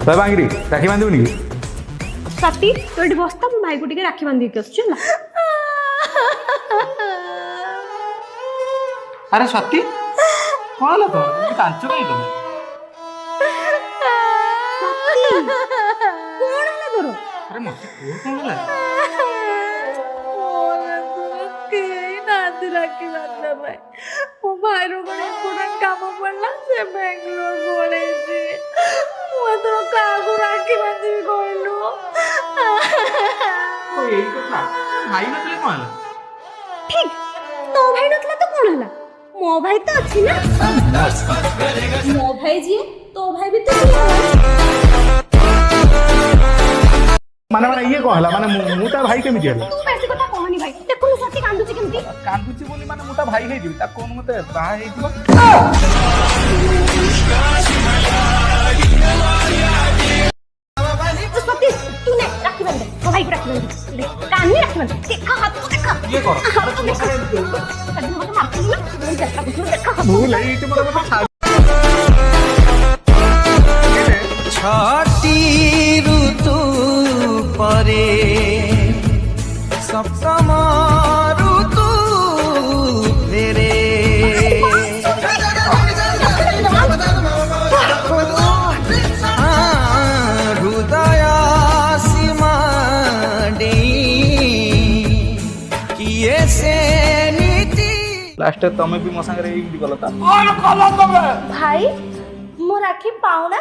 भाई बांगरी राखी बांधुनी कि सती तो ये बस्ता मो भाई को टिके राखी बांधी के चला। अरे सती कौन ला तो कांचो कहीं तुम कौन है तोर? अरे मत कौन ला राखी बांधना भाई मो भाई रो बड़े इंपोर्टेंट काम पड़ला से बेंगलोर बोले जी मो तो कागु राखी बांधी कहलु तो यही कथा भाई नतले कौन ला ठीक तो भाई नतला तो कौन हला? मो भाई तो अच्छी ना मो भाई जी तो भाई भी तो माने माने ये कहला माने मुता भाई केमिति हला तू बेसी कथा कहनी भाई देखु सती कांदुची केमती कांदुची बोली माने मुता भाई हे दिबी ता कोन मते बाहा हे दिबो सती तू ने राखी बांध दे भाई को राखी बांध दे कान में राखी बांध देखा हाथ को देखा ये करो हाथ को देखा अरे मत मार तू ना देखा कुछ देखा भूल है इते मते छठी ऋतु परे सप्तम ऋतु फेरे हृदय सीमा किए से नीति लास्ट तमे भी मो संगे एई गलता भाई मो राखी पाऊ ना